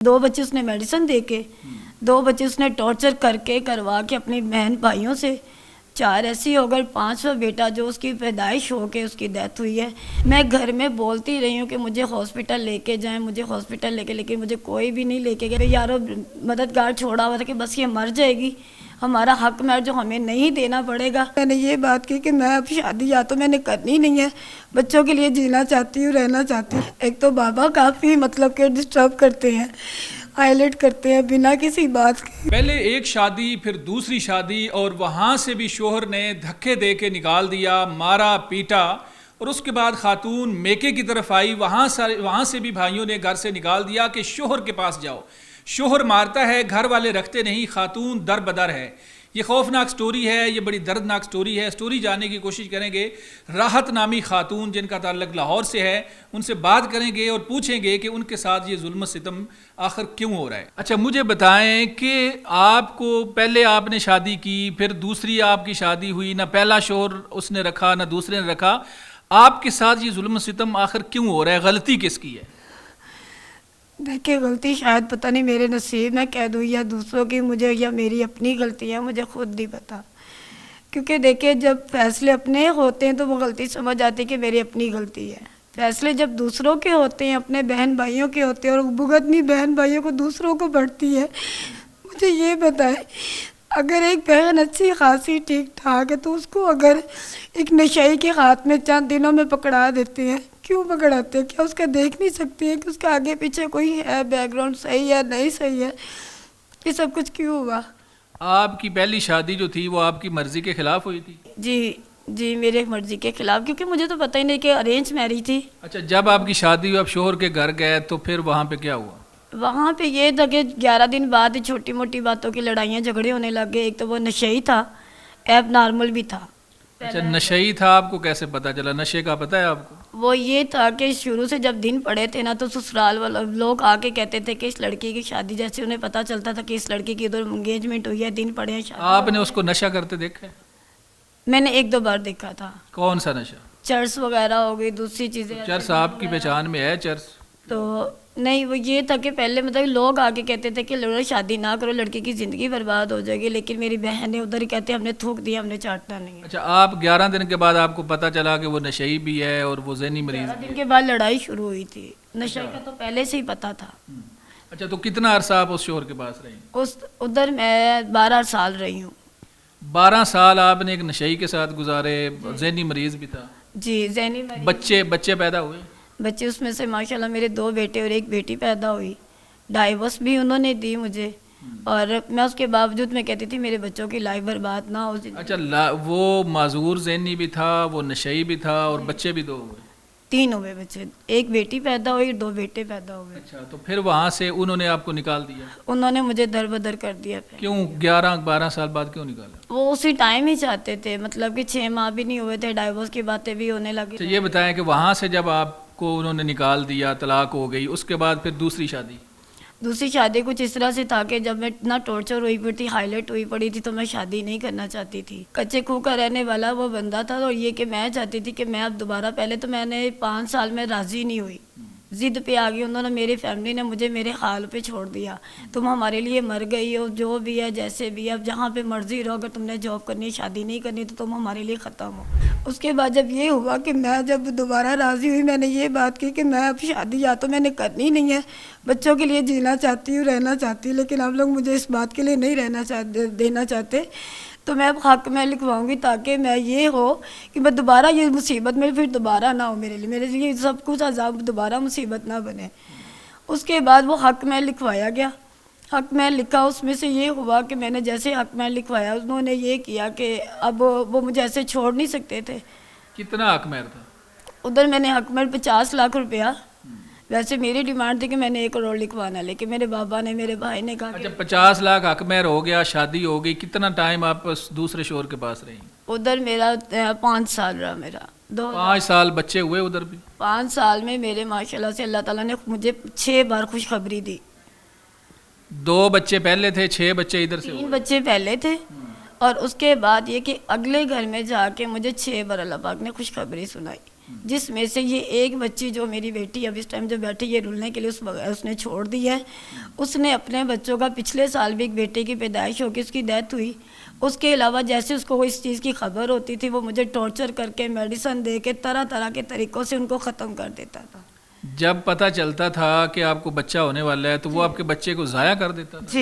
2 بچے اس نے میڈیسن دے کے 2 بچے اس نے ٹارچر کر کے کروا کے اپنی بہن بھائیوں سے 4 ایسی ہو گئے 5واں بیٹا جو اس کی پیدائش ہو کے اس کی ڈیتھ ہوئی ہے. میں گھر میں بولتی رہی ہوں کہ مجھے ہاسپٹل لے کے جائیں مجھے ہاسپٹل لے کے, لیکن مجھے کوئی بھی نہیں لے کے گیا. یارو مددگار چھوڑا ہوا تھا کہ بس یہ مر جائے گی, ہمارا حق میں جو ہمیں نہیں دینا پڑے گا. میں نے یہ بات کی کہ میں اب شادی یا تو میں نے کرنی نہیں ہے, بچوں کے لیے جینا چاہتی ہوں, رہنا چاہتی ہوں. ایک تو بابا کافی مطلب کہ ڈسٹرب کرتے ہیں, ہائلائٹ کرتے ہیں بنا کسی بات کے. پہلے ایک شادی پھر دوسری شادی اور وہاں سے بھی شوہر نے دھکے دے کے نکال دیا, مارا پیٹا, اور اس کے بعد خاتون میکے کی طرف آئی, وہاں سے بھی بھائیوں نے گھر سے نکال دیا کہ شوہر کے پاس جاؤ. شوہر مارتا ہے, گھر والے رکھتے نہیں, خاتون در بدر ہے. یہ خوفناک سٹوری ہے, یہ بڑی دردناک سٹوری ہے. سٹوری جاننے کی کوشش کریں گے. راحت نامی خاتون جن کا تعلق لاہور سے ہے, ان سے بات کریں گے اور پوچھیں گے کہ ان کے ساتھ یہ ظلم و ستم آخر کیوں ہو رہا ہے. اچھا مجھے بتائیں کہ آپ کو پہلے آپ نے شادی کی, پھر دوسری آپ کی شادی ہوئی, نہ پہلا شوہر اس نے رکھا نہ دوسرے نے رکھا, آپ کے ساتھ یہ ظلم و ستم آخر کیوں ہو رہا ہے؟ غلطی کس کی ہے؟ دیکھیں غلطی شاید پتہ نہیں میرے نصیب میں کہہ دوں یا دوسروں کی, مجھے یا میری اپنی غلطی ہے, مجھے خود نہیں پتہ. کیونکہ دیکھیں جب فیصلے اپنے ہوتے ہیں تو وہ غلطی سمجھ آتی ہے کہ میری اپنی غلطی ہے. فیصلے جب دوسروں کے ہوتے ہیں, اپنے بہن بھائیوں کے ہوتے ہیں, اور بھگتنی بہن بھائیوں کو دوسروں کو بڑھتی ہے. مجھے یہ بتائیں اگر ایک بہن اچھی خاصی ٹھیک ٹھاک ہے تو اس کو اگر ایک نشئی کے ہاتھ میں چند دنوں میں پکڑا دیتے ہیں, کیوں پکڑاتے ہیں؟ کیا اس کا دیکھ نہیں سکتی ہے کہ اس کا آگے پیچھے کوئی ہے, بیک گراؤنڈ صحیح ہے نہیں صحیح ہے, یہ سب کچھ کیوں ہوا؟ آپ کی پہلی شادی جو تھی وہ آپ کی مرضی کے خلاف ہوئی تھی؟ جی میرے مرضی کے خلاف, کیونکہ مجھے تو پتہ ہی نہیں کہ ارینج میرج تھی. اچھا جب آپ کی شادی ہوئی آپ شوہر کے گھر گئے تو پھر وہاں پہ کیا ہوا؟ وہاں پہ یہ تھا کہ 11 دن بعد چھوٹی موٹی باتوں کی لڑائیاں جھگڑے ہونے لگ گئے. ایک تو وہ نشئی تھا, ایب نارمل بھی تھا. اچھا نشئی تھا, آپ کو کیسے پتہ چلا نشے کا؟ پتہ ہے آپ کو؟ وہ یہ تھا کہ شروع سے جب دن پڑے تھے نا تو سسرال والے لوگ آ کے کہتے تھے کہ اس لڑکی کی شادی, جیسے انہیں پتہ چلتا تھا کہ اس لڑکی کی ادھر انگیجمنٹ ہوئی ہے, دن پڑے ہیں شادی. آپ نے اس کو نشہ کرتے دیکھا ہے؟ میں نے 1-2 بار دیکھا تھا. کون سا نشہ؟ چرس وغیرہ ہو گئی, دوسری چیزیں. چرس آپ کی پہچان میں ہے چرس؟ تو نہیں, وہ یہ تھا کہ پہلے مطلب لوگ آگے کہتے تھے کہ لڑکا شادی نہ کرو, لڑکی کی زندگی برباد ہو جائے گی, لیکن میری بہن نے ادھر ہی کہتے ہم نے تھوک دیا, ہم نے چاٹنا نہیں. اچھا آپ 11 دن کے بعد آپ کو پتہ چلا کہ وہ نشئی بھی ہے اور وہ ذہنی مریض بھی 11 ہے؟ دن کے بعد لڑائی شروع ہوئی تھی. نشے کا تو پہلے سے ہی پتہ تھا. اچھا تو کتنا عرصہ آپ اس شوہر کے پاس رہی؟ ادھر میں 12 سال رہی ہوں. 12 سال آپ نے ایک نشئی کے ساتھ گزارے, ذہنی مریض بھی تھا. جی ذہنی مریض. بچے پیدا ہوئے؟ بچے اس میں سے ماشاءاللہ میرے 2 بیٹے اور 1 بیٹی پیدا ہوئی. ڈائیورس بھی انہوں نے دی مجھے, اور میں اس کے باوجود میں کہتی تھی میرے بچوں کی لائف برباد نہ ہو. اچھا وہ معذور ذہنی بھی تھا, وہ نشئی بھی تھا, اور بچے بھی 2 ہوئے؟ 3 ہوئے بچے, 1 بیٹی پیدا ہوئی, 2 بیٹے پیدا ہوئے. اچھا تو پھر وہاں سے انہوں نے آپ کو نکال دیا؟ انہوں نے مجھے در بدر کر دیا. کیوں 11-12 سال بعد کیوں نکالا؟ وہ اسی ٹائم ہی چاہتے تھے, مطلب کہ 6 ماہ بھی نہیں ہوئے تھے, ڈائیورس کی باتیں بھی ہونے لگی. تو یہ بتائیں کہ وہاں سے جب آپ کو انہوں نے نکال دیا, طلاق ہو گئی, اس کے بعد پھر دوسری شادی کچھ اس طرح سے تھا کہ جب میں اتنا ٹارچر ہوئی پڑی تھی, ہائلائٹ ہوئی پڑی تھی, تو میں شادی نہیں کرنا چاہتی تھی. کچے کھو کا رہنے والا وہ بندہ تھا, اور یہ کہ میں چاہتی تھی کہ میں اب دوبارہ, پہلے تو میں نے 5 سال میں راضی نہیں ہوئی, ضد پہ آ گئی. انہوں نے, میری فیملی نے مجھے میرے حال پہ چھوڑ دیا. تم ہمارے لیے مر گئی ہو, جو بھی ہے جیسے بھی ہے, اب جہاں پہ مرضی رہو, اگر تم نے جاب کرنی, شادی نہیں کرنی تو تم ہمارے لیے ختم ہو. اس کے بعد جب یہ ہوا کہ میں جب دوبارہ راضی ہوئی, میں نے یہ بات کی کہ میں اب شادی یا تو میں نے کرنی نہیں ہے, بچوں کے لیے جینا چاہتی ہوں, رہنا چاہتی ہوں, لیکن آپ لوگ مجھے اس بات کے لیے نہیں دینا چاہتے, تو میں اب حق میں لکھواؤں گی تاکہ میں یہ ہو کہ میں دوبارہ یہ مصیبت میں پھر دوبارہ نہ ہو, میرے لیے سب کچھ عذاب دوبارہ مصیبت نہ بنے. اس کے بعد وہ حق میں لکھوایا گیا. حق میں لکھا, اس میں سے یہ ہوا کہ میں نے جیسے حق میں لکھوایا, انہوں نے یہ کیا کہ اب وہ مجھے ایسے چھوڑ نہیں سکتے تھے. کتنا حق مہر تھا ادھر؟ میں نے حق مہر 50 لاکھ روپیہ. ویسے میری ڈیمانڈ تھی کہ میں نے 1 کروڑ لکھوانا, لیکن میرے بابا نے, میرے بھائی نے کہا. اچھا 50 لاکھ حق مہر ہو گیا, شادی ہو گئی, کتنا ٹائم آپ دوسرے شوہر کے پاس رہی؟ ادھر میرا 5 سال رہا. میرا 5 سال. بچے ہوئے ادھر بھی؟ 5 سال میں میرے ماشاءاللہ سے اللہ تعالیٰ نے مجھے 6 بار خوشخبری دی. 2 بچے پہلے تھے, 6 بچے ادھر سے 3 بچے پہلے تھے, اور اس کے بعد یہ کہ اگلے گھر میں جا کے مجھے 6 بار اللہ پاک نے خوشخبری سنائی. جس میں سے یہ ایک بچی جو میری بیٹی اب اس ٹائم جو بیٹھی یہ رلنے کے لیے اس نے چھوڑ دی ہے. اس نے اپنے بچوں کا پچھلے سال بھی ایک بیٹے کی پیدائش ہو کے اس کی ڈیتھ ہوئی. اس کے علاوہ جیسے اس کو اس چیز کی خبر ہوتی تھی وہ مجھے ٹارچر کر کے میڈیسن دے کے طرح طرح کے طریقوں سے ان کو ختم کر دیتا تھا. جب پتہ چلتا تھا کہ آپ کو بچہ ہونے والا ہے تو وہ آپ کے بچے کو ضائع کر دیتا تھا؟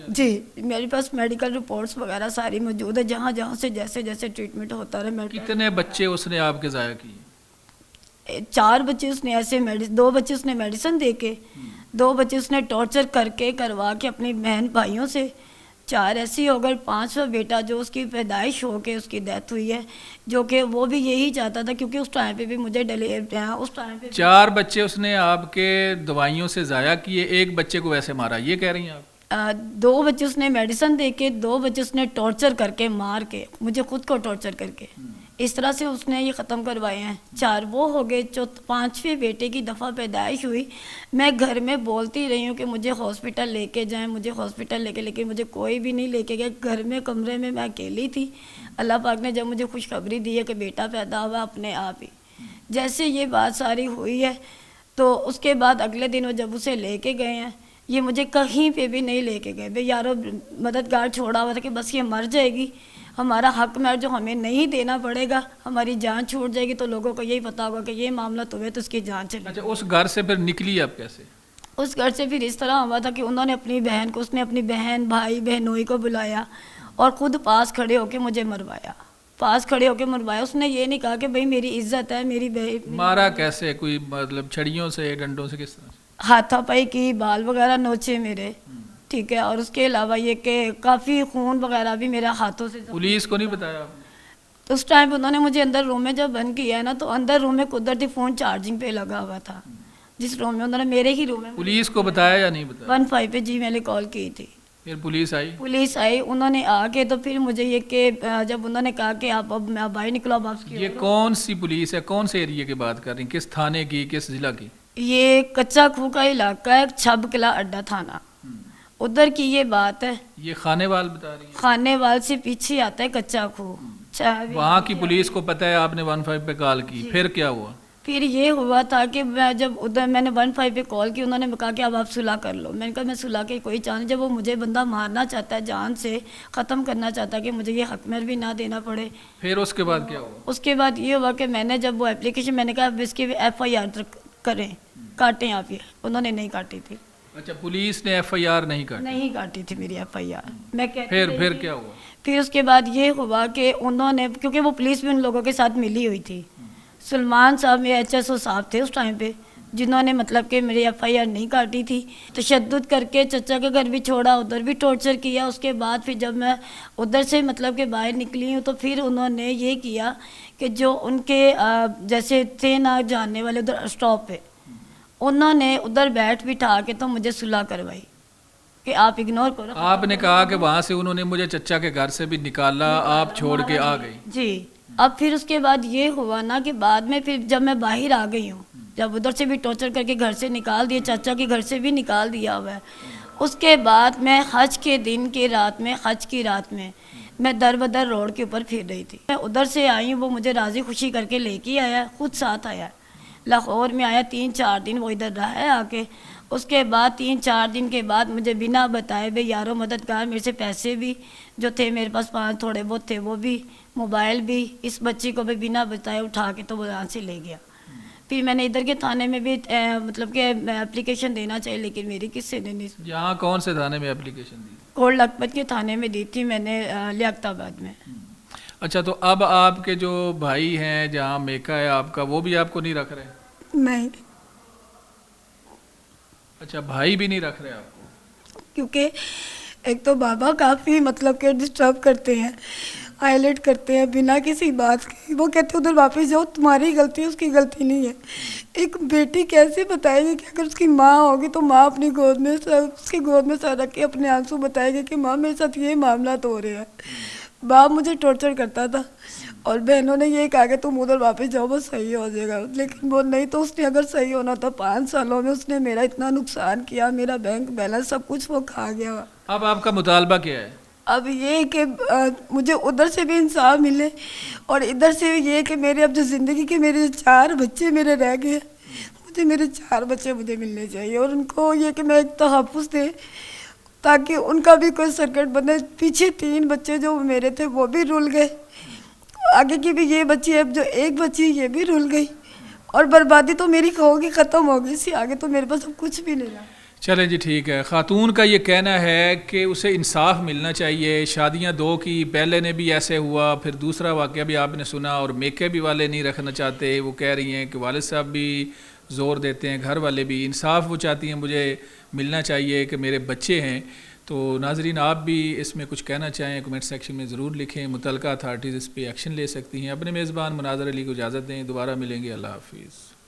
جی میرے پاس میڈیکل رپورٹس وغیرہ ساری موجود ہے جہاں جہاں سے جیسے جیسے ٹریٹمنٹ ہوتا رہا. کتنے بچے اس نے آپ کے ضائع کیے؟ 4 بچے اس نے ایسے 2 بچے اس نے میڈیسن دے کے 2 بچے اس نے ٹارچر کر کے کروا کے اپنی بہن بھائیوں سے 4 ایسی ہو گئے. 5واں بیٹا جو اس کی پیدائش ہو کے اس کی ڈیتھ ہوئی ہے جو کہ وہ بھی یہی چاہتا تھا کیونکہ اس ٹائم پہ بھی مجھے اس ٹائم پہ 4 بچے اس نے آپ کے دوائیوں سے ضائع کیے، ایک بچے کو ویسے مارا، یہ کہہ رہی ہیں آپ؟ 2 بچے اس نے میڈیسن دے کے 2 بچے اس نے ٹارچر کر کے مار کے مجھے خود کو ٹارچر کر کے اس طرح سے اس نے یہ ختم کروائے ہیں. 4 وہ ہو گئے. 5ویں بیٹے کی دفعہ پیدائش ہوئی. میں گھر میں بولتی رہی ہوں کہ مجھے ہاسپٹل لے کے جائیں، مجھے ہاسپٹل لے کے، لیکن مجھے کوئی بھی نہیں لے کے گیا. گھر میں کمرے میں اکیلی تھی. اللہ پاک نے جب مجھے خوشخبری دی ہے کہ بیٹا پیدا ہوا اپنے آپ ہی جیسے یہ بات ساری ہوئی ہے تو اس کے بعد اگلے دن وہ جب اسے لے کے گئے ہیں یہ مجھے کہیں پہ بھی نہیں لے کے گئے. بھئی یارو مددگار چھوڑا ہوا تھا کہ بس یہ مر جائے گی، ہمارا حق میں جو ہمیں نہیں دینا پڑے گا، ہماری جان چھوٹ جائے گی تو لوگوں کو یہی پتا ہوگا کہ یہ معاملہ تمہیں تو اس کی جان چلی. اچھا اس گھر سے پھر نکلی آپ کیسے؟ اس گھر سے پھر اس طرح ہوا تھا کہ انہوں نے اپنی بہن کو، اس نے اپنی بہن بھائی بہنوئی کو بلایا اور خود پاس کھڑے ہو کے مجھے مروایا. اس نے یہ نہیں کہا کہ بھئی میری عزت ہے میری مارا کیسے؟ کوئی مطلب چھڑیوں سے، ڈنڈوں سے، کس طرح سے؟ ہاتھا پائی کی، بال وغیرہ نوچے میرے، ٹھیک ہے. اور اس کے علاوہ یہ کہ کافی خون وغیرہ بھی میرے ہاتھوں سے. پولیس کو نہیں بتایا آپ نے؟ اس ٹائم انہوں نے مجھے اندر روم میں جب بند کیا ہے نا تو اندر روم میں قدرتی فون چارجنگ پہ لگا ہوا تھا جس روم میں انہوں نے میرے ہی روم میں. پولیس کو بتایا یا نہیں بتایا؟ 15 پہ جی میں نے کال کی تھی. پھر پولیس آئی، انہوں نے آ کے تو پھر مجھے یہ کہ جب انہوں نے کہا کہ آپ اب باہر نکلو اب آپ کی. یہ کون سی پولیس ہے؟ کون سے ایریے کی بات کر رہی ہیں؟ کس تھانے کی، کس ضلع کی؟ یہ کچا کھو کا علاقہ ہے، چھب قلعہ اڈا تھانہ، ادھر کی یہ بات ہے. یہ خانے وال بتا رہی ہیں؟ خانے وال سے پیچھے آتا ہے کچا کھو. وہاں کی پولیس کو پتہ ہے آپ نے 15 پہ کال کی، پھر کیا ہوا؟ پھر یہ ہوا تھا کہ جب ادھر میں نے 15 پہ کال کی انہوں نے کہا کہ اب آپ صلح کر لو. میں نے کہا میں صلح کی کوئی چانس نہیں، جب وہ مجھے بندہ مارنا چاہتا ہے، جان سے ختم کرنا چاہتا ہے کہ مجھے یہ حق مہر بھی نہ دینا پڑے. پھر اس کے بعد کیا ہوا؟ اس کے بعد یہ ہوا کہ میں نے جب وہ اپلیکیشن میں نے کہا اب اس کی FIR کریں، کاٹیں آپ یہ. انہوں نے نہیں کاٹی تھی. اچھا پولیس نے FIR نہیں کاٹی تھی میری FIR. میں پھر کیا ہوا؟ پھر اس کے بعد یہ ہوا کہ انہوں نے، کیونکہ وہ پولیس بھی ان لوگوں کے ساتھ ملی ہوئی تھی، سلمان صاحب میرے HSO صاحب تھے اس ٹائم پہ جنہوں نے مطلب کہ میری FIR نہیں کاٹی تھی. تشدد کر کے چچا کے گھر بھی چھوڑا، ادھر بھی ٹارچر کیا. اس کے بعد پھر جب میں ادھر سے مطلب کہ باہر نکلی ہوں تو پھر انہوں نے یہ کیا کہ جو ان کے جیسے تھے نا جاننے والے ادھر اسٹاپ پہ، انہوں نے ادھر بیٹھ بٹھا کے تو مجھے صلح کروائی کہ آپ اگنور کرو. آپ نے کہا کہ وہاں سے انہوں نے مجھے چچا کے گھر سے بھی نکالا، آپ چھوڑ کے آ گئی. جی. اب پھر اس کے بعد یہ ہوا نا کہ بعد میں پھر جب میں باہر آ گئی ہوں، جب ادھر سے بھی ٹارچر کر کے گھر سے نکال دیا، چچا کے گھر سے بھی نکال دیا ہوا ہے. اس کے بعد میں حج کے دن کی رات میں میں در بدر روڈ کے اوپر پھر رہی تھی. میں ادھر سے آئی ہوں، وہ مجھے راضی خوشی کر کے لے کے آیا، خود ساتھ آیا، لاہور میں آیا. 3-4 دن وہ ادھر رہا ہے آ کے. اس کے بعد 3-4 دن کے بعد مجھے بنا بتائے بھائی یارو مددگار میرے سے پیسے بھی جو تھے میرے پاس 5 تھوڑے بہت تھے وہ بھی، موبائل بھی، اس بچی کو بھی بنا بتائے اٹھا کے تو وہ یہاں سے لے گیا. پھر میں نے ادھر کے تھانے میں بھی مطلب کہ اپلیکیشن دینا چاہیے لیکن میری کس سے نہیں. یہاں کون سے تھانے میں اپلیکیشن دی؟ کوٹ لکھپت کے تھانے میں دی تھی میں نے، لیاقت آباد میں. اچھا تو اب آپ کے جو بھائی ہیں جہاں میکا ہے آپ کا، وہ بھی آپ کو نہیں رکھ رہے؟ نہیں. اچھا بھائی بھی نہیں رکھ رہے آپ کو؟ کیونکہ ایک تو بابا کافی مطلب کہ ڈسٹرب کرتے ہیں، ہائلائٹ کرتے ہیں بنا کسی بات کے. وہ کہتے ہیں ادھر واپس جاؤ، تمہاری غلطی ہے، اس کی غلطی نہیں ہے. ایک بیٹی کیسے بتائے گی کہ اگر اس کی ماں ہوگی تو ماں اپنی گود میں اس کی گود میں سر رکھ کے اپنے آنسو بتائے گی کہ ماں میرے ساتھ یہ معاملات ہو رہے ہیں. باپ مجھے ٹارچر کرتا تھا اور بہنوں نے یہ کہا کہ تم ادھر واپس جاؤ وہ صحیح ہو جائے گا، لیکن وہ نہیں. تو اس نے اگر صحیح ہونا تھا 5 سالوں میں اس نے میرا اتنا نقصان کیا، میرا بینک بیلنس سب کچھ وہ کھا گیا. اب آپ کا مطالبہ کیا ہے؟ اب یہ کہ مجھے ادھر سے بھی انصاف ملے اور ادھر سے یہ کہ میرے اب جو زندگی کے میرے 4 بچے میرے رہ گئے، مجھے میرے 4 بچے مجھے ملنے چاہیے، اور ان کو یہ کہ میں ایک تحفظ دے تاکہ ان کا بھی کوئی سرکٹ بنے. پیچھے 3 بچے جو میرے تھے وہ بھی رول گئے، آگے کی بھی یہ بچی اب جو ایک بچی یہ بھی رول گئی، اور بربادی تو میری ہوگی، ختم ہوگی، اسی آگے تو میرے پاس اب کچھ بھی نہیں رہا. چلیں جی ٹھیک ہے. خاتون کا یہ کہنا ہے کہ اسے انصاف ملنا چاہیے. شادیاں 2 کی، پہلے نے بھی ایسے ہوا، پھر دوسرا واقعہ بھی آپ نے سنا، اور میکے بھی والے نہیں رکھنا چاہتے. وہ کہہ رہی ہیں کہ والد صاحب بھی زور دیتے ہیں، گھر والے بھی. انصاف وہ چاہتی ہیں مجھے ملنا چاہیے کہ میرے بچے ہیں. تو ناظرین آپ بھی اس میں کچھ کہنا چاہیں کمنٹ سیکشن میں ضرور لکھیں. متعلقہ اتھارٹیز اس پہ ایکشن لے سکتی ہیں. اپنے میزبان مناظر علی کو اجازت دیں، دوبارہ ملیں گے. اللہ حافظ.